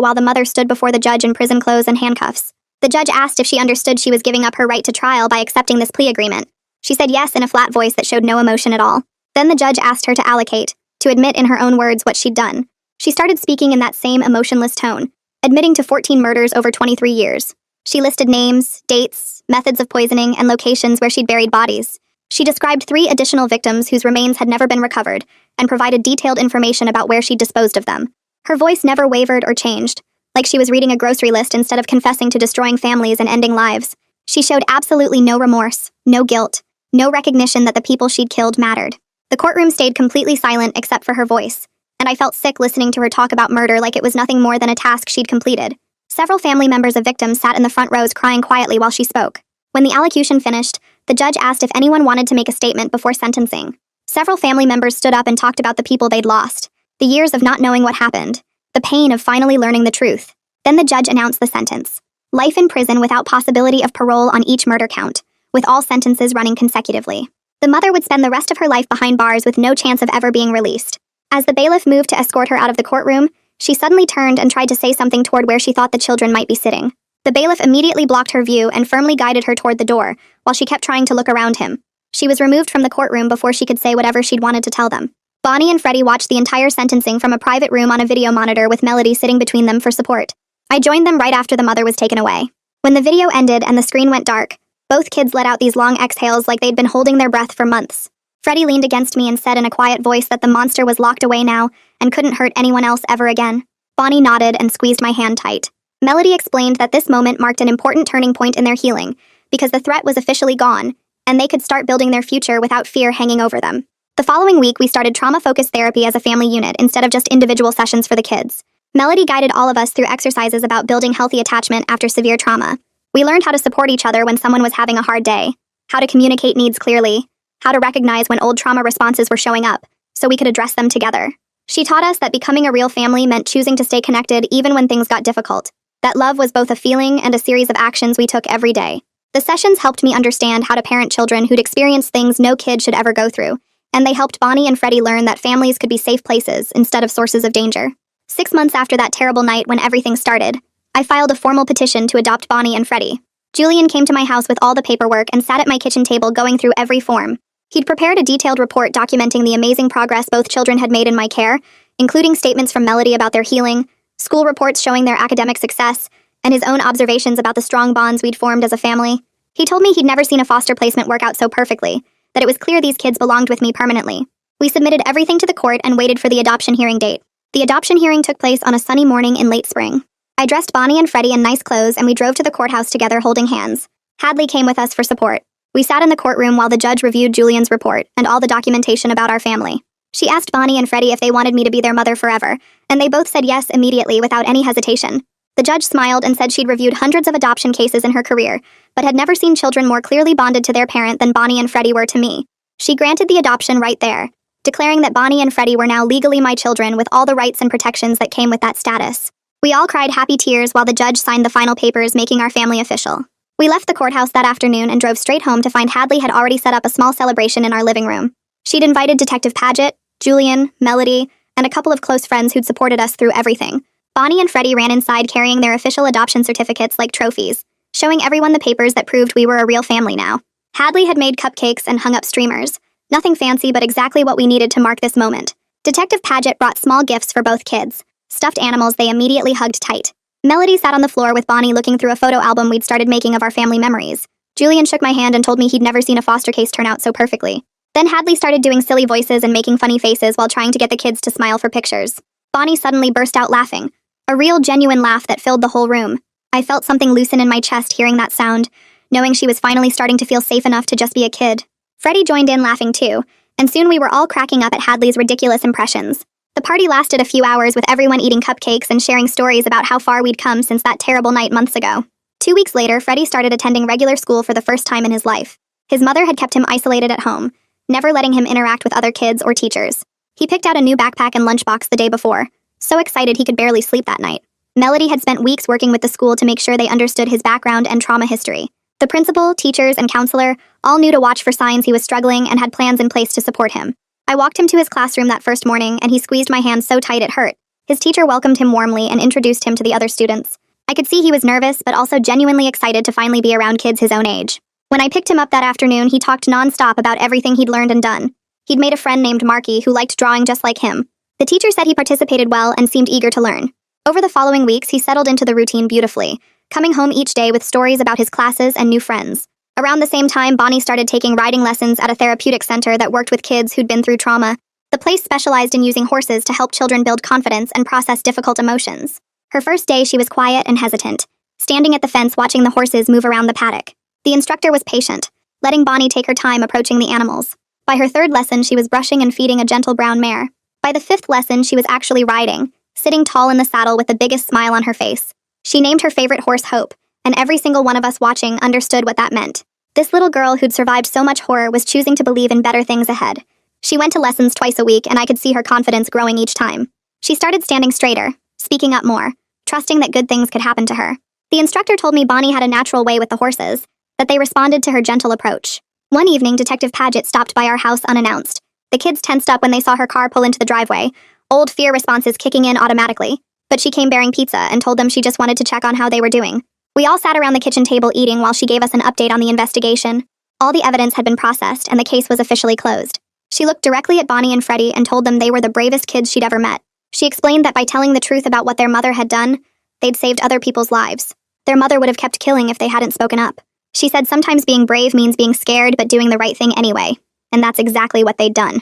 while the mother stood before the judge in prison clothes and handcuffs. The judge asked if she understood she was giving up her right to trial by accepting this plea agreement. She said yes in a flat voice that showed no emotion at all. Then the judge asked her to allocate, to admit in her own words what she'd done. She started speaking in that same emotionless tone, admitting to 14 murders over 23 years. She listed names, dates, methods of poisoning, and locations where she'd buried bodies. She described 3 additional victims whose remains had never been recovered, and provided detailed information about where she'd disposed of them. Her voice never wavered or changed, like she was reading a grocery list instead of confessing to destroying families and ending lives. She showed absolutely no remorse, no guilt, no recognition that the people she'd killed mattered. The courtroom stayed completely silent except for her voice, and I felt sick listening to her talk about murder like it was nothing more than a task she'd completed. Several family members of victims sat in the front rows crying quietly while she spoke. When the allocution finished, the judge asked if anyone wanted to make a statement before sentencing. Several family members stood up and talked about the people they'd lost, the years of not knowing what happened, the pain of finally learning the truth. Then the judge announced the sentence: life in prison without possibility of parole on each murder count, with all sentences running consecutively. The mother would spend the rest of her life behind bars with no chance of ever being released. As the bailiff moved to escort her out of the courtroom, she suddenly turned and tried to say something toward where she thought the children might be sitting. The bailiff immediately blocked her view and firmly guided her toward the door, while she kept trying to look around him. She was removed from the courtroom before she could say whatever she'd wanted to tell them. Bonnie and Freddie watched the entire sentencing from a private room on a video monitor with Melody sitting between them for support. I joined them right after the mother was taken away. When the video ended and the screen went dark, both kids let out these long exhales like they'd been holding their breath for months. Freddie leaned against me and said in a quiet voice that the monster was locked away now and couldn't hurt anyone else ever again. Bonnie nodded and squeezed my hand tight. Melody explained that this moment marked an important turning point in their healing, because the threat was officially gone, and they could start building their future without fear hanging over them. The following week, we started trauma-focused therapy as a family unit instead of just individual sessions for the kids. Melody guided all of us through exercises about building healthy attachment after severe trauma. We learned how to support each other when someone was having a hard day, how to communicate needs clearly, how to recognize when old trauma responses were showing up, so we could address them together. She taught us that becoming a real family meant choosing to stay connected even when things got difficult, that love was both a feeling and a series of actions we took every day. The sessions helped me understand how to parent children who'd experienced things no kid should ever go through, and they helped Bonnie and Freddie learn that families could be safe places instead of sources of danger. 6 months after that terrible night when everything started, I filed a formal petition to adopt Bonnie and Freddie. Julian came to my house with all the paperwork and sat at my kitchen table going through every form. He'd prepared a detailed report documenting the amazing progress both children had made in my care, including statements from Melody about their healing, school reports showing their academic success, and his own observations about the strong bonds we'd formed as a family. He told me he'd never seen a foster placement work out so perfectly, that it was clear these kids belonged with me permanently. We submitted everything to the court and waited for the adoption hearing date. The adoption hearing took place on a sunny morning in late spring. I dressed Bonnie and Freddie in nice clothes and we drove to the courthouse together holding hands. Hadley came with us for support. We sat in the courtroom while the judge reviewed Julian's report and all the documentation about our family. She asked Bonnie and Freddie if they wanted me to be their mother forever, and they both said yes immediately without any hesitation. The judge smiled and said she'd reviewed hundreds of adoption cases in her career, but had never seen children more clearly bonded to their parent than Bonnie and Freddie were to me. She granted the adoption right there, declaring that Bonnie and Freddie were now legally my children with all the rights and protections that came with that status. We all cried happy tears while the judge signed the final papers making our family official. We left the courthouse that afternoon and drove straight home to find Hadley had already set up a small celebration in our living room. She'd invited Detective Paget, Julian, Melody, and a couple of close friends who'd supported us through everything. Bonnie and Freddie ran inside carrying their official adoption certificates like trophies, showing everyone the papers that proved we were a real family now. Hadley had made cupcakes and hung up streamers. Nothing fancy, but exactly what we needed to mark this moment. Detective Paget brought small gifts for both kids, stuffed animals they immediately hugged tight. Melody sat on the floor with Bonnie looking through a photo album we'd started making of our family memories. Julian shook my hand and told me he'd never seen a foster case turn out so perfectly. Then Hadley started doing silly voices and making funny faces while trying to get the kids to smile for pictures. Bonnie suddenly burst out laughing, a real genuine laugh that filled the whole room. I felt something loosen in my chest hearing that sound, knowing she was finally starting to feel safe enough to just be a kid. Freddie joined in laughing too, and soon we were all cracking up at Hadley's ridiculous impressions. The party lasted a few hours with everyone eating cupcakes and sharing stories about how far we'd come since that terrible night months ago. 2 weeks later, Freddie started attending regular school for the first time in his life. His mother had kept him isolated at home, never letting him interact with other kids or teachers. He picked out a new backpack and lunchbox the day before, so excited he could barely sleep that night. Melody had spent weeks working with the school to make sure they understood his background and trauma history. The principal, teachers, and counselor all knew to watch for signs he was struggling and had plans in place to support him. I walked him to his classroom that first morning, and he squeezed my hand so tight it hurt. His teacher welcomed him warmly and introduced him to the other students. I could see he was nervous, but also genuinely excited to finally be around kids his own age. When I picked him up that afternoon, he talked nonstop about everything he'd learned and done. He'd made a friend named Marky who liked drawing just like him. The teacher said he participated well and seemed eager to learn. Over the following weeks, he settled into the routine beautifully, coming home each day with stories about his classes and new friends. Around the same time, Bonnie started taking riding lessons at a therapeutic center that worked with kids who'd been through trauma. The place specialized in using horses to help children build confidence and process difficult emotions. Her first day, she was quiet and hesitant, standing at the fence watching the horses move around the paddock. The instructor was patient, letting Bonnie take her time approaching the animals. By her third lesson, she was brushing and feeding a gentle brown mare. By the fifth lesson, she was actually riding, sitting tall in the saddle with the biggest smile on her face. She named her favorite horse Hope, and every single one of us watching understood what that meant. This little girl who'd survived so much horror was choosing to believe in better things ahead. She went to lessons twice a week, and I could see her confidence growing each time. She started standing straighter, speaking up more, trusting that good things could happen to her. The instructor told me Bonnie had a natural way with the horses, that they responded to her gentle approach. One evening, Detective Paget stopped by our house unannounced. The kids tensed up when they saw her car pull into the driveway, old fear responses kicking in automatically. But she came bearing pizza and told them she just wanted to check on how they were doing. We all sat around the kitchen table eating while she gave us an update on the investigation. All the evidence had been processed and the case was officially closed. She looked directly at Bonnie and Freddie and told them they were the bravest kids she'd ever met. She explained that by telling the truth about what their mother had done, they'd saved other people's lives. Their mother would have kept killing if they hadn't spoken up. She said sometimes being brave means being scared but doing the right thing anyway, and that's exactly what they'd done.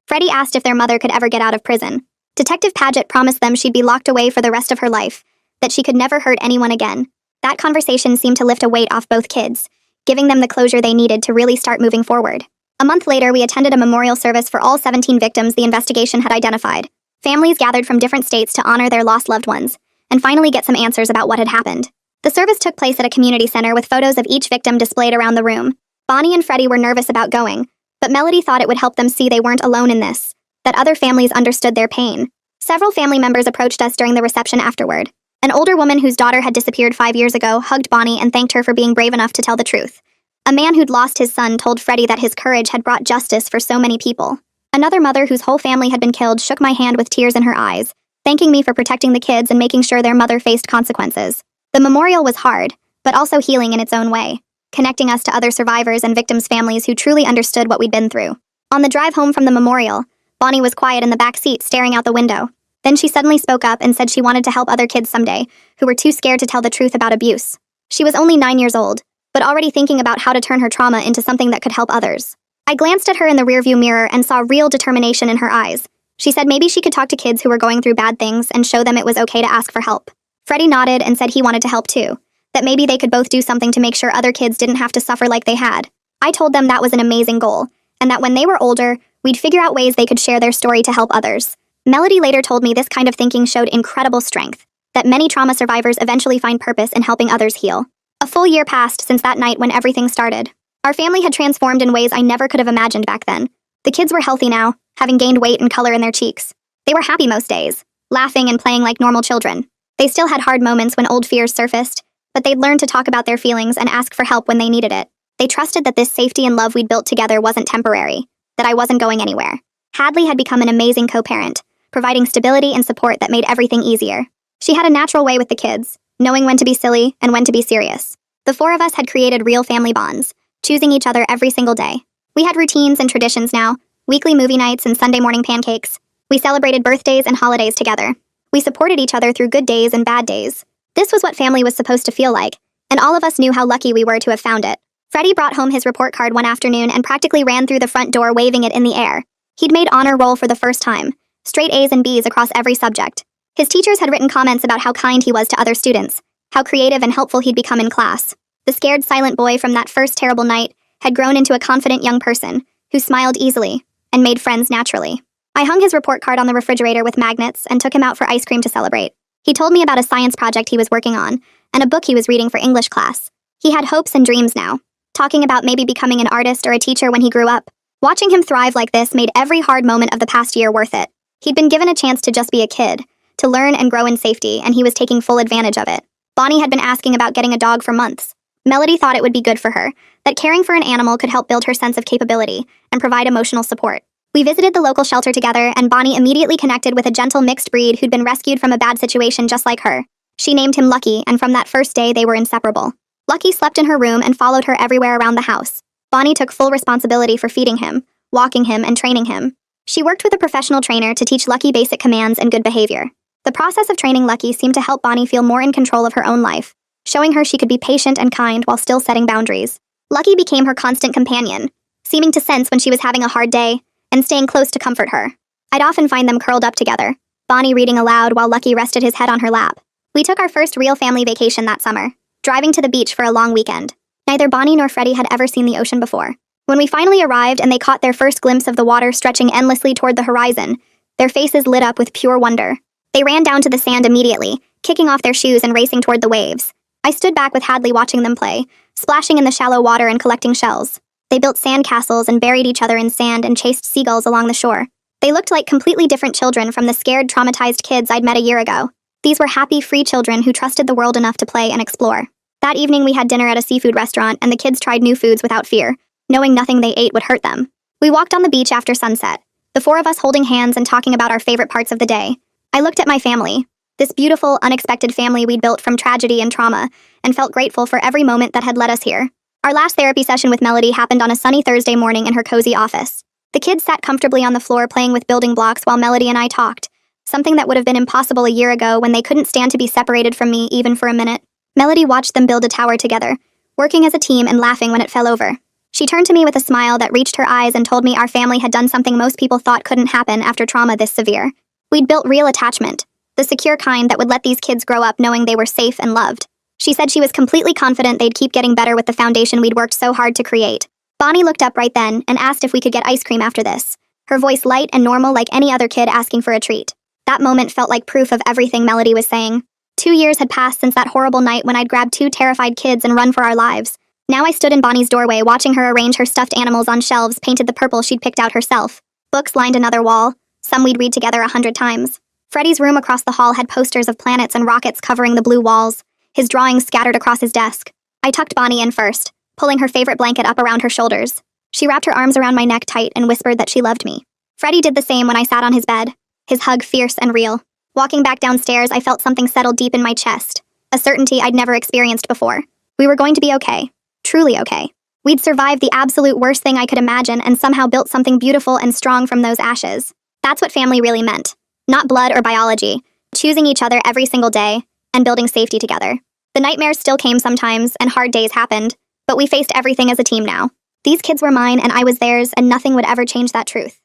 Freddie asked if their mother could ever get out of prison. Detective Paget promised them she'd be locked away for the rest of her life, that she could never hurt anyone again. That conversation seemed to lift a weight off both kids, giving them the closure they needed to really start moving forward. A month later, we attended a memorial service for all 17 victims the investigation had identified. Families gathered from different states to honor their lost loved ones, and finally get some answers about what had happened. The service took place at a community center with photos of each victim displayed around the room. Bonnie and Freddie were nervous about going, but Melody thought it would help them see they weren't alone in this, that other families understood their pain. Several family members approached us during the reception afterward. An older woman whose daughter had disappeared 5 years ago hugged Bonnie and thanked her for being brave enough to tell the truth. A man who'd lost his son told Freddie that his courage had brought justice for so many people. Another mother whose whole family had been killed shook my hand with tears in her eyes, thanking me for protecting the kids and making sure their mother faced consequences. The memorial was hard, but also healing in its own way, connecting us to other survivors and victims' families who truly understood what we'd been through. On the drive home from the memorial, Bonnie was quiet in the back seat staring out the window. Then she suddenly spoke up and said she wanted to help other kids someday, who were too scared to tell the truth about abuse. She was only 9 years old, but already thinking about how to turn her trauma into something that could help others. I glanced at her in the rearview mirror and saw real determination in her eyes. She said maybe she could talk to kids who were going through bad things and show them it was okay to ask for help. Freddie nodded and said he wanted to help too, that maybe they could both do something to make sure other kids didn't have to suffer like they had. I told them that was an amazing goal, and that when they were older, we'd figure out ways they could share their story to help others. Melody later told me this kind of thinking showed incredible strength, that many trauma survivors eventually find purpose in helping others heal. A full year passed since that night when everything started. Our family had transformed in ways I never could have imagined back then. The kids were healthy now, having gained weight and color in their cheeks. They were happy most days, laughing and playing like normal children. They still had hard moments when old fears surfaced, but they'd learned to talk about their feelings and ask for help when they needed it. They trusted that this safety and love we'd built together wasn't temporary, that I wasn't going anywhere. Hadley had become an amazing co-parent, providing stability and support that made everything easier. She had a natural way with the kids, knowing when to be silly and when to be serious. The four of us had created real family bonds, choosing each other every single day. We had routines and traditions now, weekly movie nights and Sunday morning pancakes. We celebrated birthdays and holidays together. We supported each other through good days and bad days. This was what family was supposed to feel like, and all of us knew how lucky we were to have found it. Freddie brought home his report card one afternoon and practically ran through the front door waving it in the air. He'd made honor roll for the first time, straight A's and B's across every subject. His teachers had written comments about how kind he was to other students, how creative and helpful he'd become in class. The scared, silent boy from that first terrible night had grown into a confident young person who smiled easily and made friends naturally. I hung his report card on the refrigerator with magnets and took him out for ice cream to celebrate. He told me about a science project he was working on and a book he was reading for English class. He had hopes and dreams now, talking about maybe becoming an artist or a teacher when he grew up. Watching him thrive like this made every hard moment of the past year worth it. He'd been given a chance to just be a kid, to learn and grow in safety, and he was taking full advantage of it. Bonnie had been asking about getting a dog for months. Melody thought it would be good for her, that caring for an animal could help build her sense of capability and provide emotional support. We visited the local shelter together, and Bonnie immediately connected with a gentle mixed breed who'd been rescued from a bad situation just like her. She named him Lucky, and from that first day they were inseparable. Lucky slept in her room and followed her everywhere around the house. Bonnie took full responsibility for feeding him, walking him, and training him. She worked with a professional trainer to teach Lucky basic commands and good behavior. The process of training Lucky seemed to help Bonnie feel more in control of her own life, showing her she could be patient and kind while still setting boundaries. Lucky became her constant companion, seeming to sense when she was having a hard day and staying close to comfort her. I'd often find them curled up together, Bonnie reading aloud while Lucky rested his head on her lap. We took our first real family vacation that summer, driving to the beach for a long weekend. Neither Bonnie nor Freddie had ever seen the ocean before. When we finally arrived and they caught their first glimpse of the water stretching endlessly toward the horizon, their faces lit up with pure wonder. They ran down to the sand immediately, kicking off their shoes and racing toward the waves. I stood back with Hadley watching them play, splashing in the shallow water and collecting shells. They built sand castles and buried each other in sand and chased seagulls along the shore. They looked like completely different children from the scared, traumatized kids I'd met a year ago. These were happy, free children who trusted the world enough to play and explore. That evening we had dinner at a seafood restaurant and the kids tried new foods without fear, knowing nothing they ate would hurt them. We walked on the beach after sunset, the four of us holding hands and talking about our favorite parts of the day. I looked at my family, this beautiful, unexpected family we'd built from tragedy and trauma, and felt grateful for every moment that had led us here. Our last therapy session with Melody happened on a sunny Thursday morning in her cozy office. The kids sat comfortably on the floor playing with building blocks while Melody and I talked, something that would have been impossible a year ago when they couldn't stand to be separated from me even for a minute. Melody watched them build a tower together, working as a team and laughing when it fell over. She turned to me with a smile that reached her eyes and told me our family had done something most people thought couldn't happen after trauma this severe. We'd built real attachment, the secure kind that would let these kids grow up knowing they were safe and loved. She said she was completely confident they'd keep getting better with the foundation we'd worked so hard to create. Bonnie looked up right then and asked if we could get ice cream after this, her voice light and normal like any other kid asking for a treat. That moment felt like proof of everything Melody was saying. 2 years had passed since that horrible night when I'd grabbed 2 terrified kids and run for our lives. Now I stood in Bonnie's doorway watching her arrange her stuffed animals on shelves painted the purple she'd picked out herself. Books lined another wall, some we'd read together 100 times. Freddie's room across the hall had posters of planets and rockets covering the blue walls, his drawings scattered across his desk. I tucked Bonnie in first, pulling her favorite blanket up around her shoulders. She wrapped her arms around my neck tight and whispered that she loved me. Freddie did the same when I sat on his bed, his hug fierce and real. Walking back downstairs, I felt something settle deep in my chest, a certainty I'd never experienced before. We were going to be okay. Truly okay. We'd survived the absolute worst thing I could imagine and somehow built something beautiful and strong from those ashes. That's what family really meant. Not blood or biology, choosing each other every single day and building safety together. The nightmares still came sometimes and hard days happened, but we faced everything as a team now. These kids were mine and I was theirs, and nothing would ever change that truth.